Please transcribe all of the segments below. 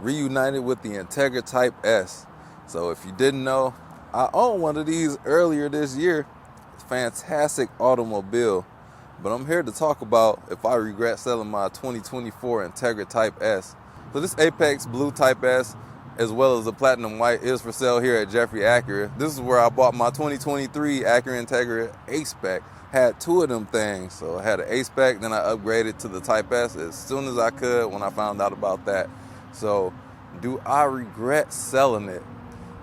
reunited with the Integra Type S. So if you didn't know, I owned one of these earlier this year. Fantastic automobile. But I'm here to talk about if I regret selling my 2024 Integra Type S. So this Apex Blue Type S, as well as the Platinum White, is for sale here at Jeffrey Acura. This is where I bought my 2023 Acura Integra A-Spec. Had two of them things. So I had an A-Spec, then I upgraded to the Type S as soon as I could when I found out about that. So do I regret selling it?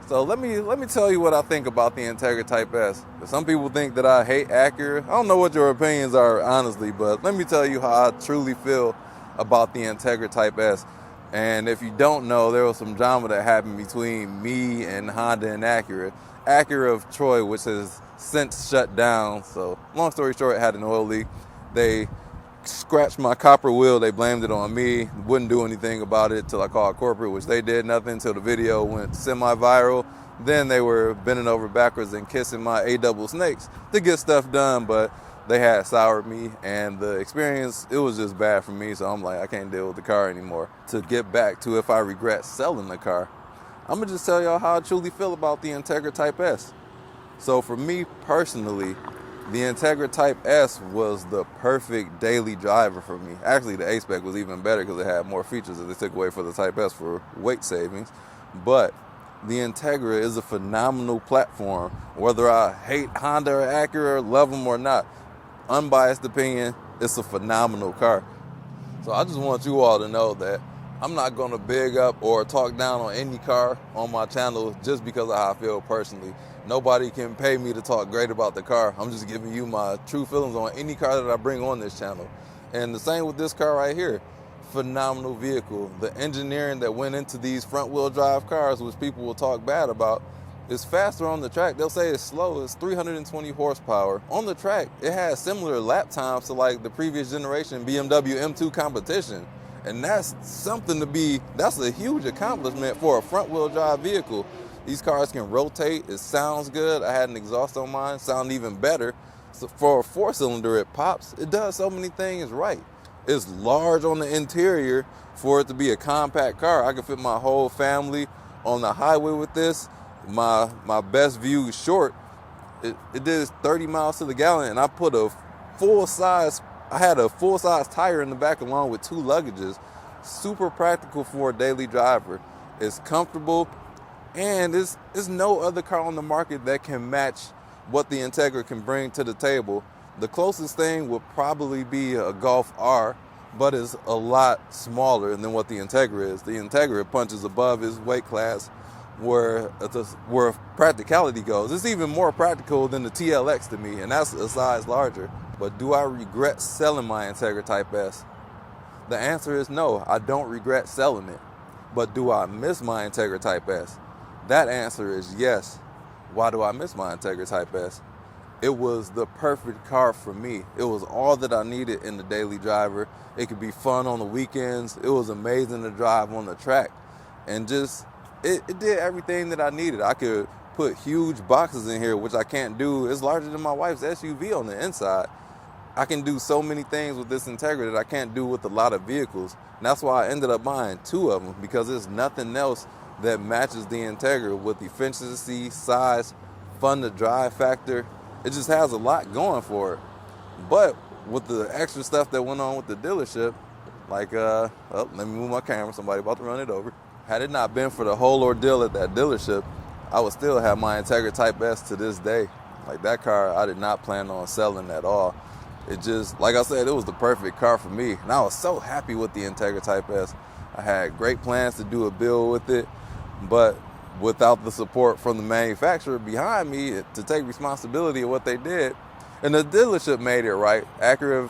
So let me tell you what I think about the Integra Type S. Some people think that I hate Acura. I don't know what your opinions are, honestly, but let me tell you how I truly feel about the Integra Type S. And if you don't know, there was some drama that happened between me and Honda and Acura. Acura of Troy, which has since shut down. So long story short, it had an oil leak. They scratched my copper wheel. They blamed it on me. Wouldn't do anything about it till I called corporate, which they did nothing till the video went semi-viral. Then they were bending over backwards and kissing my A-double snakes to get stuff done, but they had soured me, and the experience, it was just bad for me. So I'm like, I can't deal with the car anymore. To get back to if I regret selling the car, I'm gonna just tell y'all how I truly feel about the Integra Type S. So for me personally, the Integra Type S was the perfect daily driver for me. Actually, the A-Spec was even better because it had more features that they took away for the Type S for weight savings. But the Integra is a phenomenal platform. Whether I hate Honda or Acura, love them or not, unbiased opinion, it's a phenomenal car. So I just want you all to know that I'm not going to big up or talk down on any car on my channel just because of how I feel personally. Nobody can pay me to talk great about the car. I'm just giving you my true feelings on any car that I bring on this channel. And the same with this car right here. Phenomenal vehicle. The engineering that went into these front wheel drive cars, which people will talk bad about, is faster on the track. They'll say it's slow. It's 320 horsepower. On the track, it has similar lap times to like the previous generation BMW M2 competition. And that's something that's a huge accomplishment for a front wheel drive vehicle. These cars can rotate. It sounds good. I had an exhaust on mine. Sound even better. So for a four-cylinder, it pops. It does so many things right. It's large on the interior for it to be a compact car. I can fit my whole family on the highway with this. My best view is short. It did 30 miles to the gallon, and I put I had a full-size tire in the back along with two luggages. Super practical for a daily driver. It's comfortable, and there's no other car on the market that can match what the Integra can bring to the table. The closest thing would probably be a Golf R, but it's a lot smaller than what the Integra is. The Integra punches above its weight class where practicality goes. It's even more practical than the TLX to me, and that's a size larger. But do I regret selling my Integra Type S? The answer is no, I don't regret selling it. But do I miss my Integra Type S? That answer is yes. Why do I miss my Integra Type S? It was the perfect car for me. It was all that I needed in the daily driver. It could be fun on the weekends. It was amazing to drive on the track. And it did everything that I needed. I could put huge boxes in here, which I can't do. It's larger than my wife's SUV on the inside. I can do so many things with this Integra that I can't do with a lot of vehicles. And that's why I ended up buying two of them, because there's nothing else that matches the Integra with efficiency, size, fun to drive factor. It just has a lot going for it. But with the extra stuff that went on with the dealership, like, let me move my camera, somebody about to run it over. Had it not been for the whole ordeal at that dealership, I would still have my Integra Type S to this day. Like, that car, I did not plan on selling at all. It just, like I said, it was the perfect car for me. And I was so happy with the Integra Type S. I had great plans to do a build with it, but without the support from the manufacturer behind me to take responsibility of what they did. And the dealership made it right. Acura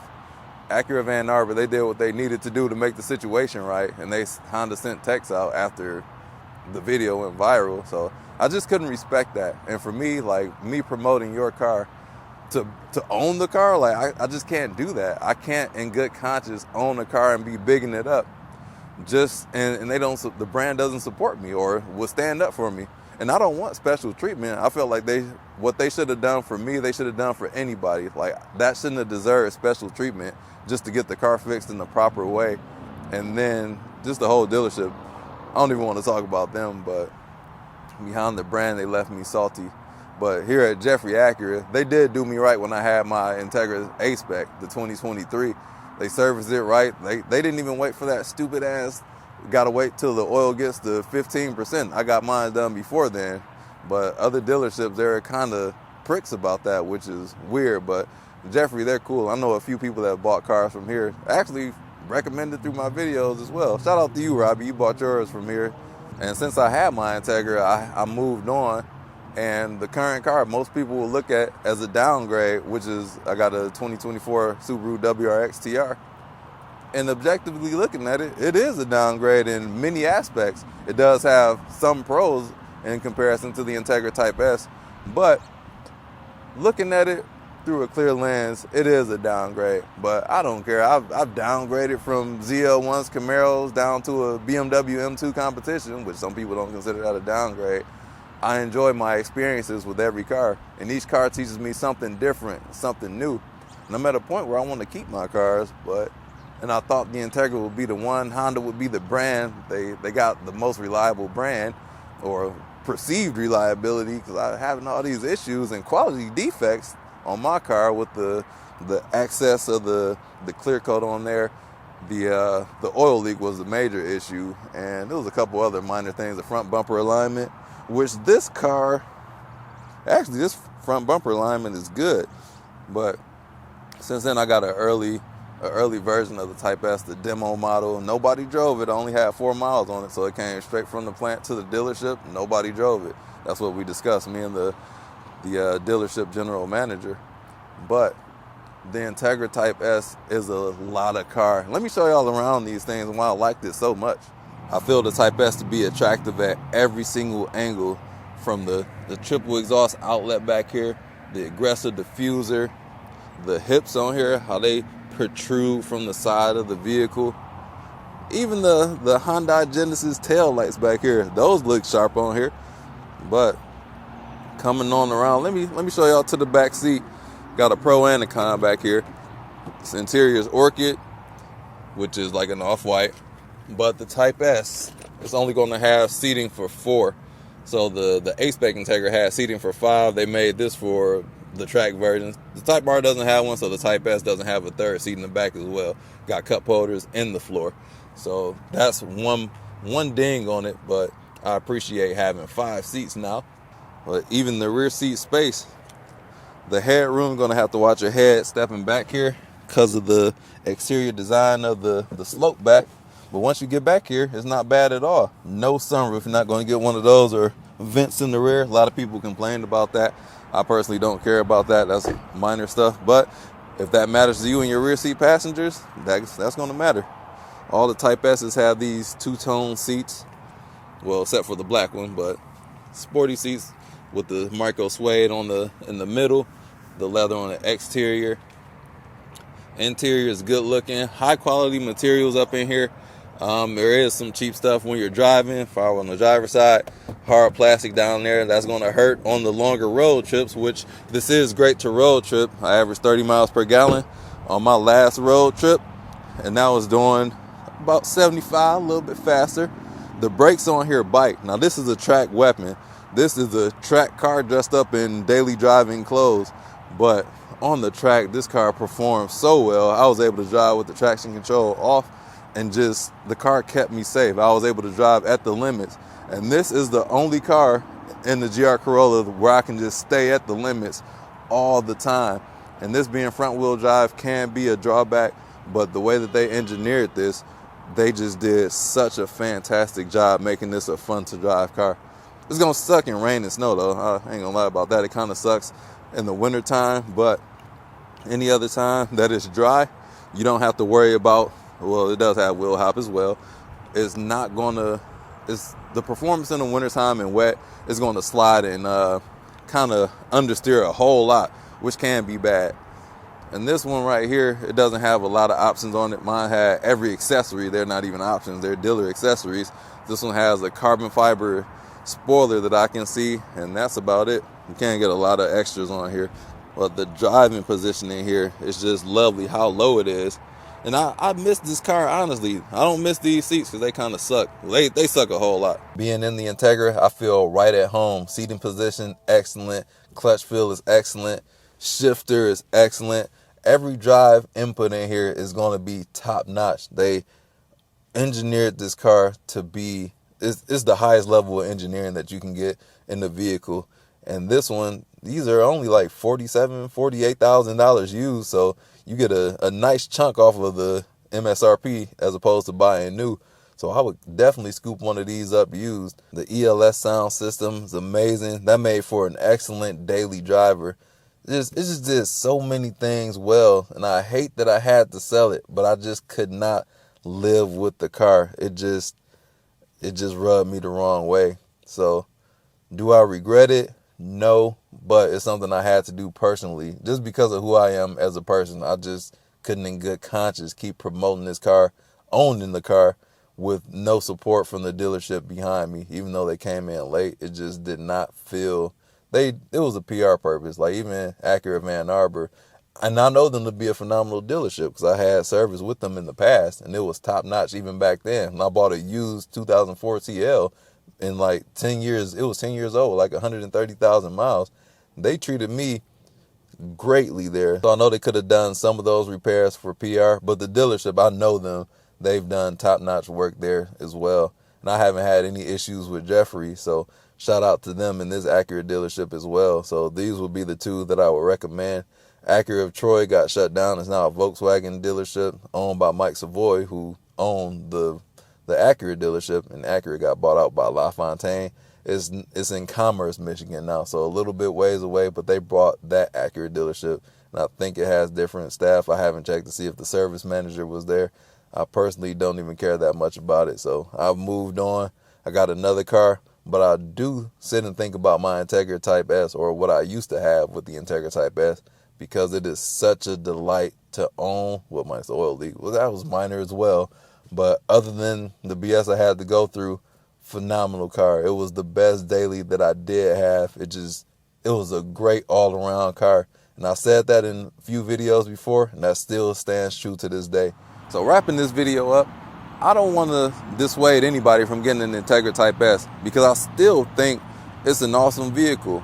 Van Arbor, they did what they needed to do to make the situation right. And Honda sent techs out after the video went viral. So I just couldn't respect that. And for me, like, me promoting your car, to own the car, like, I just can't do that. I can't in good conscience own a car and be bigging it up. And the brand doesn't support me or will stand up for me. And I don't want special treatment. I feel like what they should have done for me, they should have done for anybody. Like, that shouldn't have deserved special treatment just to get the car fixed in the proper way. And then just the whole dealership I don't even want to talk about them, but behind the brand, they left me salty. But here at Jeffrey Acura, they did do me right when I had my Integra A-Spec, the 2023. They serviced it right. They didn't even wait for that stupid ass, gotta wait till the oil gets to 15%. I got mine done before then. But other dealerships, they're kind of pricks about that, which is weird. But Jeffrey, they're cool. I know a few people that bought cars from here. Actually recommended through my videos as well. Shout out to you, Robbie. You bought yours from here. And since I had my Integra, I moved on. And the current car, most people will look at as a downgrade, which is, I got a 2024 Subaru WRX TR. And objectively looking at it, it is a downgrade in many aspects. It does have some pros in comparison to the Integra Type S. But looking at it through a clear lens, it is a downgrade. But I don't care. I've downgraded from ZL1s, Camaros down to a BMW M2 competition, which some people don't consider that a downgrade. I enjoy my experiences with every car, and each car teaches me something different, something new. And I'm at a point where I want to keep my cars, and I thought the Integra would be the one, Honda would be the brand. They got the most reliable brand, or perceived reliability, because I'm having all these issues and quality defects on my car with the excess of the clear coat on there. The oil leak was the major issue, and there was a couple other minor things, the front bumper alignment, which this car, actually this front bumper alignment is good, but since then I got an early version of the Type S, the demo model. Nobody drove it. I only had 4 miles on it, so it came straight from the plant to the dealership. Nobody drove it. That's what we discussed, me and the dealership general manager. But the Integra Type S is a lot of car. Let me show y'all around these things and why I like this so much. I feel the Type S to be attractive at every single angle, from the triple exhaust outlet back here, the aggressive diffuser, the hips on here, how they protrude from the side of the vehicle. Even the Hyundai Genesis tail lights back here, those look sharp on here. But coming on around, let me show y'all to the back seat. Got a pro and a con back here. This interior is orchid, which is like an off-white. But the Type S is only going to have seating for 4. So the A-Spec Integra has seating for 5. They made this for the track version. The Type R doesn't have one, so the Type S doesn't have a third seat in the back as well. Got cup holders in the floor. So that's one ding on it, but I appreciate having 5 seats now. But even the rear seat space, the headroom, going to have to watch your head stepping back here because of the exterior design of the slope back. But once you get back here, it's not bad at all. No sunroof. You're not going to get one of those or vents in the rear. A lot of people complained about that. I personally don't care about that. That's minor stuff. But if that matters to you and your rear seat passengers, that's going to matter. All the Type S's have these two-tone seats. Well, except for the black one, but sporty seats with the micro suede in the middle, the leather on the exterior. Interior is good looking. High quality materials up in here. There is some cheap stuff when you're driving. If I were on the driver's side, hard plastic down there, that's going to hurt on the longer road trips, which this is great to road trip. I averaged 30 miles per gallon on my last road trip, and now it's doing about 75, a little bit faster. The brakes on here bite. Now this is a track weapon. This is a track car dressed up in daily driving clothes, but on the track, this car performed so well. I was able to drive with the traction control off, and just the car kept me safe. I was able to drive at the limits. And this is the only car in the GR Corolla where I can just stay at the limits all the time. And this being front wheel drive can be a drawback, but the way that they engineered this, they just did such a fantastic job making this a fun to drive car. It's gonna suck in rain and snow though. I ain't gonna lie about that. It kind of sucks in the winter time, but any other time that it's dry, you don't have to worry about, well, it does have wheel hop as well. It's the performance in the wintertime and wet is going to slide and kind of understeer a whole lot, which can be bad. And this one right here, it doesn't have a lot of options on it. Mine had every accessory. They're not even options, they're dealer accessories. This one has a carbon fiber spoiler that I can see, and that's about it. You can't get a lot of extras on here. But the driving position in here is just lovely, how low it is. And I miss this car, honestly. I don't miss these seats because they kind of suck. They suck a whole lot. Being in the Integra, I feel right at home. Seating position, excellent. Clutch feel is excellent. Shifter is excellent. Every drive input in here is going to be top notch. They engineered this car to be, it's the highest level of engineering that you can get in the vehicle. And this one, these are only like $48,000 used, so you get a nice chunk off of the MSRP as opposed to buying new. So I would definitely scoop one of these up used. The ELS sound system is amazing. That made for an excellent daily driver. It just did so many things well, and I hate that I had to sell it, but I just could not live with the car. It just rubbed me the wrong way. So do I regret it? No, but it's something I had to do personally just because of who I am as a person. I just couldn't in good conscience keep promoting this car, owning the car with no support from the dealership behind me. Even though they came in late, it just did not feel, it was a PR purpose. Like even Acura Van Arbor, and I know them to be a phenomenal dealership because I had service with them in the past, and it was top notch even back then. And I bought a used 2004 TL in like 10 years. It was 10 years old, like 130,000 miles. They treated me greatly there. So I know they could have done some of those repairs for PR, but the dealership, I know them. They've done top notch work there as well. And I haven't had any issues with Jeffrey. So shout out to them in this Acura dealership as well. So these would be the two that I would recommend. Acura of Troy got shut down. It's now a Volkswagen dealership owned by Mike Savoy, who owned the Acura dealership, and Acura got bought out by LaFontaine. It's in Commerce, Michigan now, so a little bit ways away, but they bought that Acura dealership, and I think it has different staff. I haven't checked to see if the service manager was there. I personally don't even care that much about it, so I've moved on. I got another car, but I do sit and think about my Integra Type S, or what I used to have with the Integra Type S, because it is such a delight to own. Well, my oil leak, well, that was minor as well. But other than the BS I had to go through, phenomenal car. It was the best daily that I did have. It was a great all-around car. And I said that in a few videos before, and that still stands true to this day. So wrapping this video up, I don't want to dissuade anybody from getting an Integra Type S because I still think it's an awesome vehicle.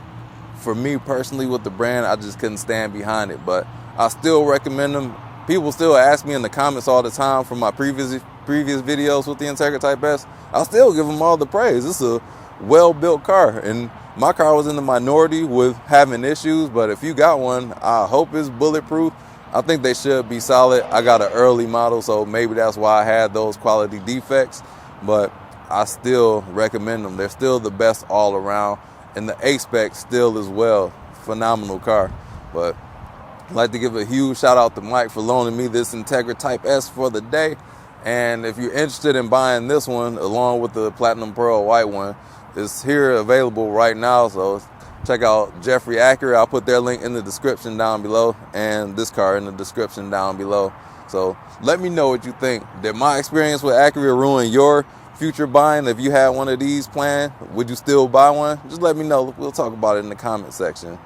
For me personally with the brand, I just couldn't stand behind it. But I still recommend them. People still ask me in the comments all the time from my previous videos with the Integra Type S. I still give them all the praise. It's a well-built car, and my car was in the minority with having issues, but if you got one, I hope it's bulletproof. I think they should be solid. I got an early model, so maybe that's why I had those quality defects, but I still recommend them. They're still the best all around, and the A-Spec still as well. Phenomenal car. But I'd like to give a huge shout out to Mike for loaning me this Integra Type S for the day. And if you're interested in buying this one along with the Platinum Pearl white one, it's here available right now. So check out Jeffrey Acura. I'll put their link in the description down below, and this car in the description down below. So let me know what you think. Did my experience with Acura ruin your future buying? If you had one of these planned, would you still buy one? Just let me know. We'll talk about it in the comment section.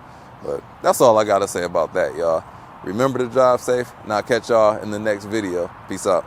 But that's all I got to say about that, y'all. Remember to drive safe, and I'll catch y'all in the next video. Peace out.